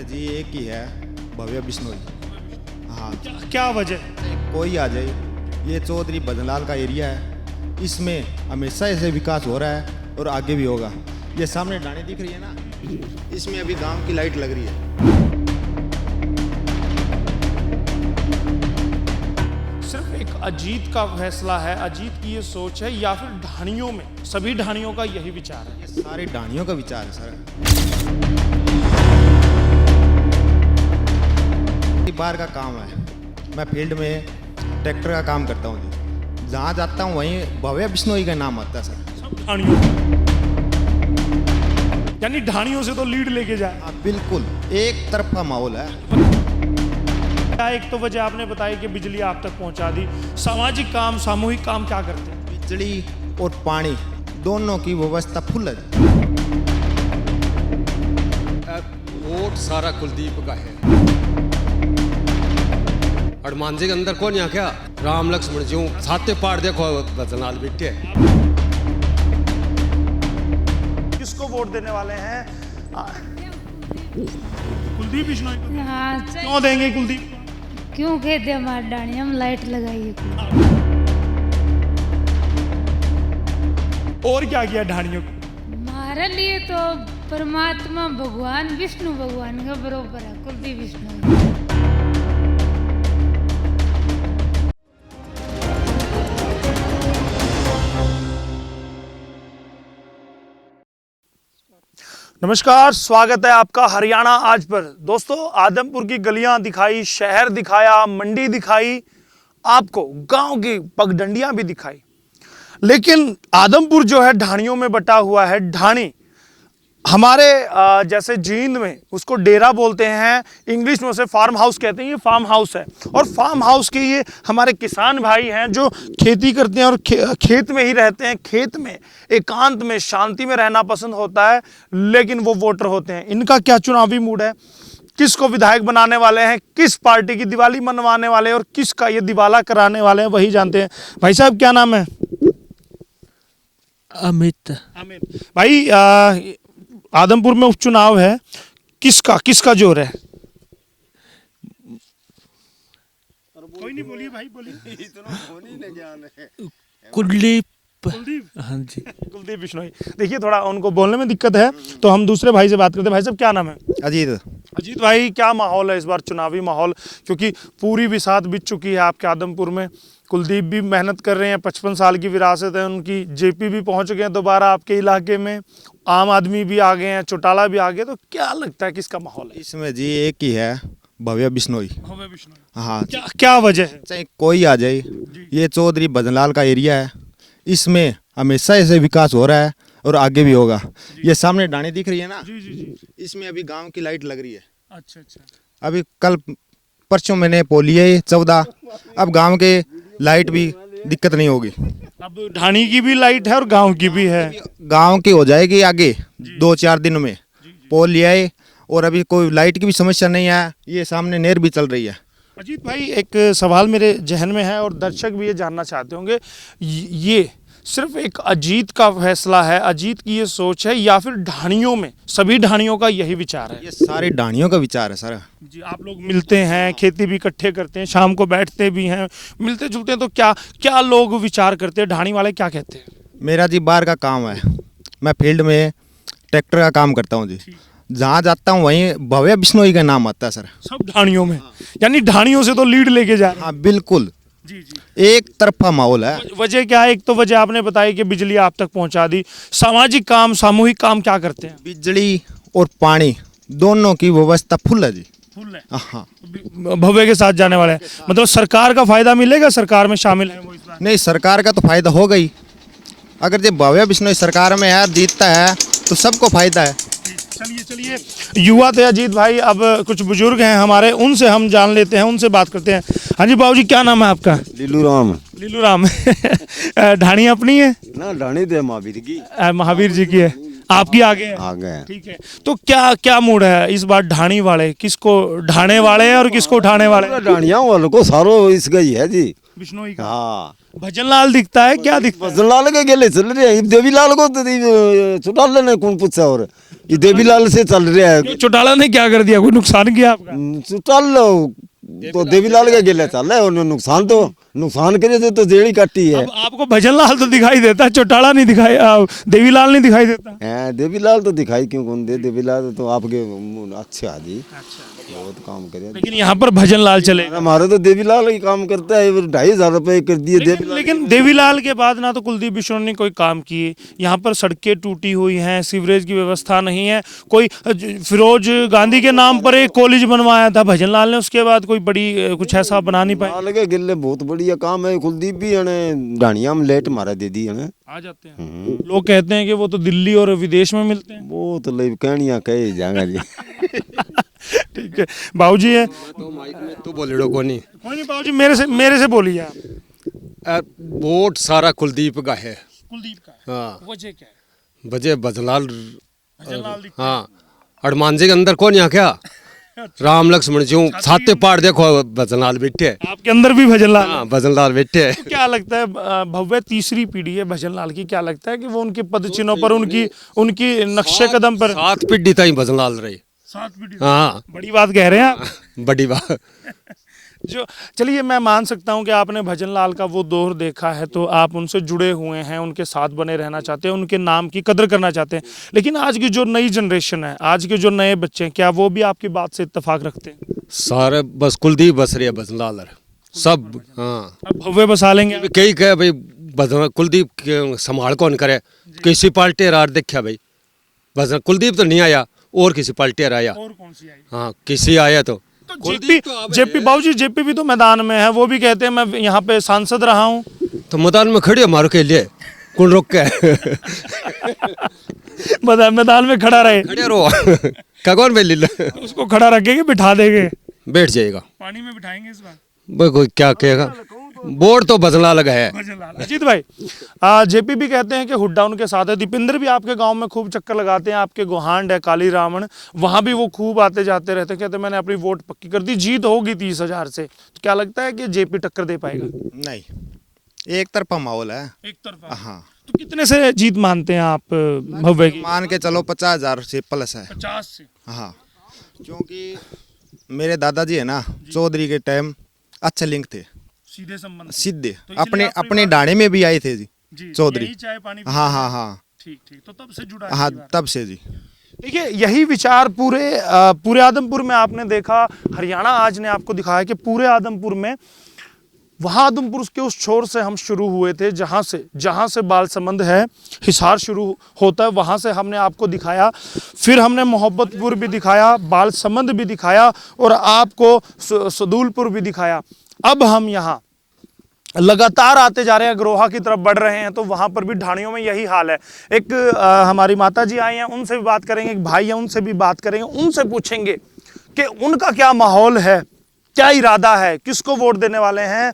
जी एक ही है, भव्य बिश्नोई। हाँ, क्या वजह? कोई आ जाए, ये चौधरी भजनलाल का एरिया है, इसमें हमेशा ऐसे विकास हो रहा है और आगे भी होगा। ये सामने डाणी दिख रही है ना, इसमें अभी गांव की लाइट लग रही है। सिर्फ एक अजीत का फैसला है, अजीत की ये सोच है, या फिर ढाणियों में सभी ढाणियों का यही विचार है? ये सारे डाणियों का विचार है सर। बार का काम है, मैं फील्ड में ट्रैक्टर का काम करता हूँ जी। जहाँ जाता हूँ वहीं भव्य बिश्नोई का नाम आता है सर। सब ढाणियों, यानी ढाणियों से तो लीड लेके जाए। हाँ बिल्कुल, एक तरफा माहौल है। एक तो वजह आपने बताई कि बिजली आप तक पहुंचा दी, सामाजिक काम सामूहिक काम क्या करते हैं? बिजली और पानी दोनों की व्यवस्था फुल है। वोट सारा कुलदीप का है। हनुमान जी के अंदर कौन यहाँ क्या राम लक्ष्मण जी साते पार देखो भजनलाल बिट्टे। किसको वोट देने वाले हैं? कुलदीप बिश्नोई को। हाँ, क्यों देंगे कुलदीप? क्यों कहते हमारे डाणी हम लाइट लगाइए। और क्या किया ढाणियों को? हमारे लिए तो परमात्मा भगवान विष्णु भगवान का बरोबर है कुलदीप विष्णु। नमस्कार, स्वागत है आपका हरियाणा आज पर। दोस्तों, आदमपुर की गलियां दिखाई, शहर दिखाया, मंडी दिखाई, आपको गांव की पगडंडियां भी दिखाई, लेकिन आदमपुर जो है ढाणियों में बटा हुआ है। ढाणी हमारे जैसे जींद में उसको डेरा बोलते हैं, इंग्लिश में उसे फार्म हाउस कहते हैं। ये फार्म हाउस है, और फार्म हाउस के ये हमारे किसान भाई हैं जो खेती करते हैं और खेत में ही रहते हैं। खेत में एकांत में शांति में रहना पसंद होता है, लेकिन वो वोटर होते हैं। इनका क्या चुनावी मूड है, किसको विधायक बनाने वाले हैं, किस पार्टी की दिवाली मनवाने वाले हैं और किसका ये दिवाला कराने वाले हैं, वही जानते हैं। भाई साहब, क्या नाम है? अमित। भाई, आदमपुर में उपचुनाव है, किसका जोर है? कोई नहीं, बोलिए भाई, बोलिए। कुलदीप। कुलदीप? हाँ जी, कुलदीप बिश्नोई। देखिए, थोड़ा उनको बोलने में दिक्कत है, तो हम दूसरे भाई से बात करते हैं। भाई साहब, क्या नाम है? अजीत। अजीत भाई, क्या माहौल है इस बार, चुनावी माहौल? क्योंकि पूरी बिसात बीत चुकी है आपके आदमपुर में। कुलदीप भी मेहनत कर रहे हैं, 55 साल की विरासत है उनकी। जेपी भी पहुंच गए हैं दोबारा आपके इलाके में, आम आदमी भी आ गए हैं, चौटाला भी आ गए। तो क्या लगता है किसका माहौल है? इसमें जी एक ही है, भव्य बिश्नोई। भव्य बिश्नोई। हाँ, क्या वजह है? चाहे कोई आ जाए, ये चौधरी भजनलाल का एरिया है, इसमें हमेशा ऐसे विकास हो रहा है और आगे भी होगा। ये सामने डाणी दिख रही है ना, जी जी जी। इसमें अभी गांव की लाइट लग रही है। अच्छा अच्छा। अभी कल परसों मैंने पोली है 14, अब गांव के लाइट भी दिक्कत नहीं होगी। अब ढाणी की भी लाइट है और गांव की भी है। गांव की हो जाएगी आगे 2-4 दिन में। पोल ले आए और अभी कोई लाइट की भी समस्या नहीं है। ये सामने नहर भी चल रही है। अजीत भाई, एक सवाल मेरे जहन में है और दर्शक भी ये जानना चाहते होंगे, ये सिर्फ एक अजीत का फैसला है, अजीत की ये सोच है, या फिर ढाणियों में सभी ढाणियों का यही विचार है? ये सारे डाणियों का विचार है सर। जी, आप लोग मिलते हैं, खेती भी इकट्ठे करते हैं, शाम को बैठते भी हैं, मिलते जुलते हैं, तो क्या लोग विचार करते हैं? ढाणी वाले क्या कहते हैं? मेरा जी बाहर का काम है, मैं फील्ड में ट्रैक्टर का काम करता हूँ जी। जहाँ जाता हूँ वहीं भव्य बिश्नोई का नाम आता है सर। सब ढाणियों में, यानी ढाणियों से तो लीड लेके जा रहे हैं। हाँ बिल्कुल, जी जी। एक तरफा माहौल है। वजह क्या है? एक तो वजह आपने बताई कि बिजली आप तक पहुंचा दी, सामाजिक काम सामूहिक काम क्या करते हैं? बिजली और पानी दोनों की व्यवस्था फुल है जी। फुल है। हाँ, भव्य के साथ जाने वाले हैं, मतलब सरकार का फायदा मिलेगा, सरकार में शामिल है वो इस बार? नहीं, सरकार का तो फायदा हो गई। अगर जब भव्य बिश्नोई सरकार में है, जीतता है, तो सबको फायदा है। चलिए, युवा थे अजीत भाई, अब कुछ बुजुर्ग हैं हमारे, उनसे हम जान लेते हैं, उनसे बात करते हैं। हाँ जी बाबूजी, क्या नाम है आपका? लीलू राम। लीलू राम। ढाणी अपनी है ना, ढाणी दे महावीर की। महावीर जी की है, आपकी आगे है? आगे हैं। ठीक है, तो क्या मूड है इस बार? ढाणी वाले किसको ढाणे वाले हैं और किसको उठाने वाले हैं? ढाणिया वालों को सारो इस गई है जी। बिश्नोई का। हाँ भजन लाल दिखता है, क्या दिखता है? भजन लाल के गेले चल रहे हैं देवीलाल को तो चुटाल ने कौन पूछा और ये देवीलाल से चल रहा है क्यों, चौटाला ने क्या कर दिया, कोई नुकसान किया आपका? चुटाल तो देवीलाल के गेले चल रहा है उन्होंने नुकसान करे थे तो जेड़ी काटी है अब आपको भजन लाल तो दिखाई देता है, चौटाला नहीं दिखाई, देवीलाल नहीं दिखाई देता। देवीलाल तो दिखाई क्यों कौन दे देवीलाल तो आपके अच्छे आदि बहुत काम करे लेकिन यहाँ पर भजन लाल चलेगा। हमारे तो देवीलाल ही काम करता है 2,500 रुपए कर दिए लेकिन देवीलाल के बाद ना तो कुलदीप बिश्नोई ने कोई काम किए, यहाँ पर सड़कें टूटी हुई हैं, सीवरेज की व्यवस्था नहीं है। कोई फिरोज गांधी के नाम पर एक कॉलेज बनवाया था भजन लाल ने, उसके बाद कोई बड़ी कुछ ऐसा बना नहीं पाया। लाल के गिल्ले बहुत बढ़िया काम है कुलदीप भी है ढाणिया में लेट मारा दे दी है आ जाते हैं लोग कहते हैं कि वो तो दिल्ली और विदेश में मिलते हैं। वो तो ले कहनिया कहे जाएगा जी ठीक है बाबूजी है, तो माइक में तू बोलेड़ो को नहीं। कोई नहीं बाबूजी, मेरे से बोलिए आप। वोट सारा कुलदीप का है। कुलदीप का हाँ वजह क्या है? वजह भजनलाल। भजनलाल दिखता है। हाँ हनुमान जी के अंदर कौन यहाँ क्या राम लक्ष्मण जी छाते पार देखो भजनलाल बैठे है। आपके अंदर भी भजन लाल है। हाँ भजनलाल बैठे है। तो क्या लगता है भव्य तीसरी पीढ़ी है भजन लाल की, क्या लगता है कि वो उनके पद चिन्हों पर उनकी नक्शे कदम पर 7 पीढ़ी तक भजनलाल रही। 7 पीढ़ी? हाँ बड़ी बात कह रहे हैं आप। बड़ी बात। जो चलिए मैं मान सकता हूं कि आपने भजन लाल का वो दौर देखा है तो आप उनसे जुड़े हुए हैं, उनके साथ बने रहना चाहते हैं, उनके नाम की कदर करना चाहते हैं। लेकिन आज की जो नई जनरेशन है, आज के जो नए बच्चे हैं, क्या वो भी आपकी बात से इत्तेफाक रखते हैं? सारे बस कुलदीप बस रही है भजनलाल सब। हाँ अब भव्य बसा लेंगे। कई कहे भाई भजन कुलदीप के संभाल कौन करे, किसी पार्टी रार देखा भाई भजन कुलदीप तो नहीं आया और किसी पार्टी आया। और कौन सी आई? हाँ किसी आया तो जेपी बाबूजी, जेपी भी तो मैदान में है, वो भी कहते हैं मैं यहाँ पे सांसद रहा हूँ। तो मैदान में खड़ी हमारे के लिए कौन रोक के मैदान में खड़ा रहे, खड़े रहो क्या कौन भाई लीला उसको खड़ा रखेंगे, बिठा देंगे, बैठ जाएगा। पानी में बिठाएंगे इस बार। भाई कोई क्या कहेगा, बोर्ड तो बदला लगा है। अजीत भाई, जेपी भी कहते हैं कि हुड्डा उनके साथ है। दीपेंद्र भी आपके गांव में खूब चक्कर लगाते हैं, आपके गोहांड है काली रावण, वहां भी वो खूब आते जाते रहते हैं, कहते मैंने अपनी वोट पक्की कर दी, जीत होगी 30,000 से। तो क्या लगता है कि जेपी टक्कर दे पाएगा? नहीं, एक तरफा माहौल है। एक तरफा। हाँ, तो कितने से जीत मानते हैं आप भव्य की? मान के चलो 50,000 से प्लस है। 50 से? हाँ, क्योंकि मेरे दादाजी है ना चौधरी के टाइम अच्छे लिंक थे, सीधे संबंध, सीधे तो इसलिए अपने डाणे में भी आए थे जी जी, चौधरी। यही चाय पानी हाँ हाँ हाँ ठीक ठीक, तो तब से जुड़ा हाँ, है। तब से जी। देखिए यही विचार पूरे आदमपुर में आपने देखा, हरियाणा आज ने आपको दिखाया कि पूरे आदमपुर में, वहाँ आदमपुर के उस छोर से हम शुरू हुए थे जहाँ से बाल संबंध है, हिसार शुरू होता है, वहाँ से हमने आपको दिखाया, फिर हमने मोहब्बतपुर भी दिखाया, बाल संबंध भी दिखाया और आपको सदूलपुर भी दिखाया। अब हम यहाँ लगातार आते जा रहे हैं, अग्रोहा की तरफ बढ़ रहे हैं, तो वहाँ पर भी ढाणियों में यही हाल है। एक हमारी माता जी आई हैं, उनसे भी बात करेंगे, एक भाई है उनसे भी बात करेंगे, उनसे पूछेंगे कि उनका क्या माहौल है, क्या इरादा है, किसको वोट देने वाले हैं।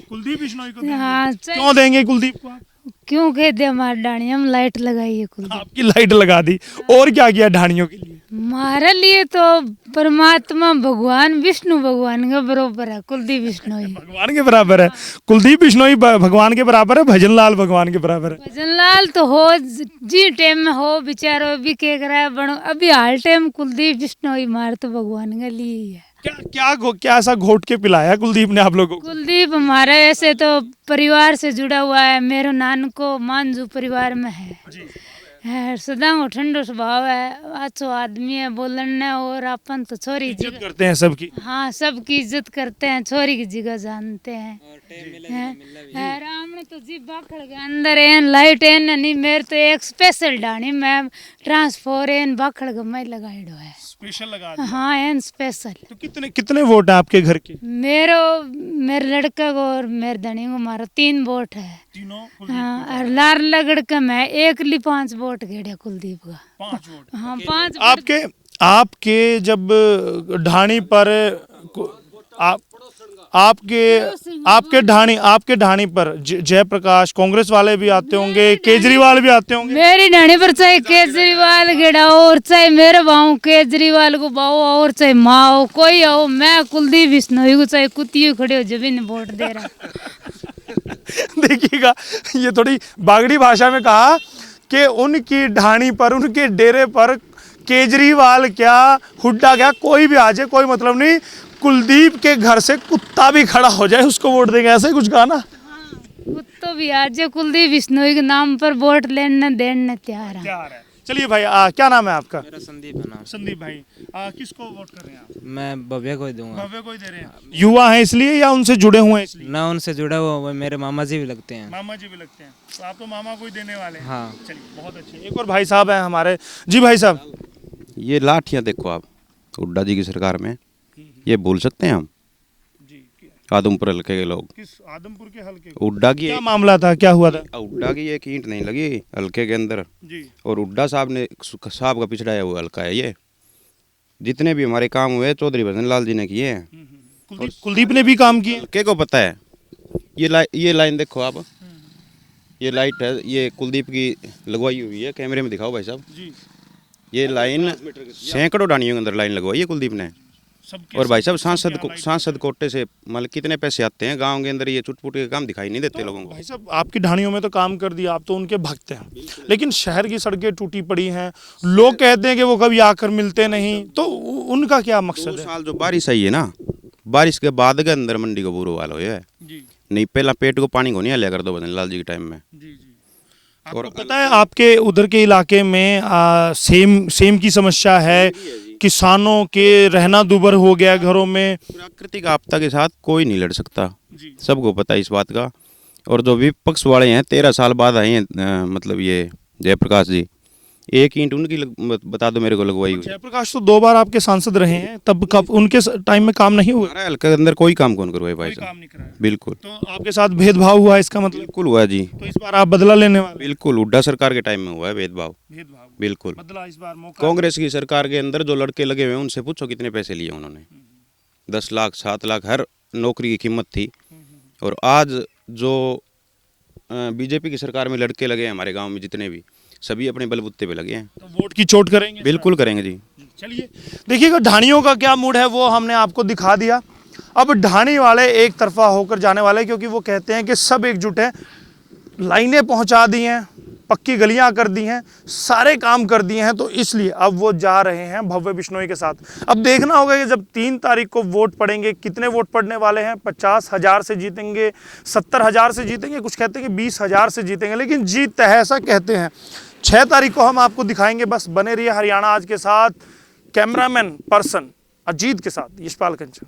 कुलदीप बिश्नोई को हाँ, क्यों देंगे कुलदीप को आप? क्यों कहते हमारे डाणिया में लाइट लगाई है कुलदीप। आपकी लाइट लगा दी, और क्या किया ढाणियों के लिए? हमारे लिए तो परमात्मा भगवान विष्णु भगवान के बरोबर है कुलदीप बिश्नोई। भगवान के बराबर है कुलदीप बिश्नोई, भगवान के बराबर है, भजन लाल भगवान के बराबर है। भजन लाल तो हो जी टाइम में हो बेचारो भी कह रहा है बनो, अभी हाल टाइम कुलदीप बिश्नोई मार तो भगवान के लिए ही है। क्या ऐसा घोट के पिलाया कुलदीप ने आप लोगों को? कुलदीप हमारे ऐसे तो परिवार से जुड़ा हुआ है, मेरे नान को मांझू परिवार में है, सदा वो ठंडो स्वभाव है, अच्छो आदमी है बोलने, और अपन तो छोरी इज्जत करते हैं सबकी। हाँ, सबकी इज्जत करते हैं, छोरी की जगह जानते हैं। राम ने तो जी बाखड़ के अंदर एन लाइट एन नहीं, मेरे तो एक स्पेशल डाणी में ट्रांसफॉर एन बाखड़ के मैं लगाइडो है, स्पेशल लगा दिया। हाँ एन स्पेशल। तो कितने वोट है आपके घर के? मेरे लड़का को और मेरे धनी को मारा 3 वोट है। तीनों? हाँ, और लार लगड़ मैं एक ली 5 वोट घेड़े कुलदीप का। 5 वोट? हाँ, 5 आपके जब ढाणी पर आपके ढाणी पर जयप्रकाश कांग्रेस वाले भी आते होंगे, केजरीवाल भी आते होंगे। मेरी ढाणी पर चाहे केजरीवाल गेड़ा और चाहे मेरे भाव केजरीवाल को भाव और चाहे माँ हो कोई हो, मैं कुलदीप बिश्नोई को चाहे कुत्ती खड़े हो जब भी नहीं वोट दे रहा। देखिएगा, ये थोड़ी बागड़ी भाषा में कहा कि उनकी ढाणी पर, उनके डेरे पर केजरीवाल क्या, हुड्डा क्या, कोई भी आ जाए कोई मतलब नहीं, कुलदीप के घर से कुत्ता भी खड़ा हो जाए उसको वोट देंगे, ऐसे ही कुछ कहा ना। कुत्तो भी आज कुलदीप बिश्नोई के नाम पर वोट लेने देने तैयार है। तैयार है। चलिए भाई, क्या नाम है आपका? मेरा संदीप है नाम। संदीप भाई, किसको वोट कर रहे हैं आप? मैं भव्य को ही दूंगा। भव्य को ही दे रहे हैं। युवा हैं इसलिए या उनसे जुड़े हुए हैं इसलिए? ना उनसे जुड़ा हुआ, वो मेरे मामा जी भी लगते हैं। मामा जी भी लगते हैं, तो आप तो मामा को ही देने वाले हैं। हाँ। चलिए बहुत अच्छे। एक और भाई साहब हैं हमारे। जी भाई साहब, ये लाठियाँ देखो आप, हुड्डा जी की सरकार में, ये भूल सकते हैं हम? जी आदमपुर हल्के के लोग, किस आदमपुर के हल्के? हुड्डा की क्या मामला था, क्या हुआ था? हुड्डा की एक ईंट नहीं लगी हल्के के अंदर, जी और हुड्डा साहब का पिछड़ाया हुआ हल्का है ये। जितने भी हमारे काम हुए चौधरी भजन लाल जी ने किए हैं। कुलदीप ने भी काम किए। हल्के को पता है। ये लाइन देखो आप, ये लाइट है, ये कुलदीप की लगवाई हुई है, कैमरे में दिखाओ भाई साहब। जी ये लाइन सैकड़ों डानियों के अंदर लाइन लगवाई है कुलदीप ने। और भाई साहब सांसद कोटे से मतलब कितने पैसे आते हैं गांव के अंदर, ये चुटपुट के काम दिखाई नहीं देते लोगों को। भाई साहब, आपकी ढाणियों में तो काम कर दिया, आप तो उनके भक्त हैं, लेकिन शहर की सड़कें टूटी पड़ी हैं, लोग कहते हैं कि वो कभी आकर मिलते नहीं, तो उनका क्या मकसद 2 है? साल जो बारिश आई है ना, बारिश के बाद के अंदर मंडी को बुरा हाल हुआ है। जी नहीं पहला पेट को पानी को नहीं लिया कर दो भजन लाल जी के टाइम में। जी। आपको पता है आपके उधर के इलाके में सेम की समस्या है, किसानों के रहना दुभर हो गया घरों में। प्राकृतिक आपदा के साथ कोई नहीं लड़ सकता, जी। सबको पता है इस बात का। और जो विपक्ष वाले हैं 13 साल बाद आए हैं, मतलब ये जयप्रकाश जी, एक ईंट उनकी बता दो मेरे को लगवाई हुई। जयप्रकाश तो 2 बार आपके सांसद रहे हैं, तब कब उनके टाइम में काम नहीं हुआ? हमारे हल्के के अंदर कोई काम कौन करवाए भाई कोई काम साहब? नहीं कराया। बिल्कुल तो आपके साथ भेदभाव हुआ इसका मतलब? बिल्कुल हुआ जी, तो इस बार आप बदला लेने वाले? बिल्कुल। हुड्डा सरकार के टाइम में हुआ है भेदभाव, भेदभाव बिल्कुल। बदला इस बार मौका। कांग्रेस की सरकार के अंदर जो लड़के लगे हुए हैं उनसे पूछो कितने पैसे लिए उन्होंने। 10 लाख 7 लाख हर नौकरी की कीमत थी। और आज जो बीजेपी की सरकार में लड़के लगे हैं हमारे गांव में जितने भी, सभी अपने बलबूते पे लगे हैं। तो वोट की चोट करेंगे? बिल्कुल करेंगे जी। चलिए देखिएगा, ढाणियों का क्या मूड है वो हमने आपको दिखा दिया। अब ढाणी वाले एक तरफा होकर जाने वाले, क्योंकि वो कहते हैं कि सब एकजुट हैं, लाइनें पहुंचा दी हैं, पक्की गलियां कर दी हैं, सारे काम कर दिए हैं, तो इसलिए अब वो जा रहे हैं भव्य बिश्नोई के साथ। अब देखना होगा कि जब 3 तारीख को वोट पड़ेंगे, कितने वोट पड़ने वाले हैं। 50,000 से जीतेंगे, 70,000 से जीतेंगे, कुछ कहते हैं कि 20,000 से जीतेंगे, लेकिन जीत है ऐसा कहते हैं। 6 तारीख को हम आपको दिखाएंगे। बस बने रहिए हरियाणा आज के साथ। कैमरामैन पर्सन अजीत के साथ यशपाल कंचन।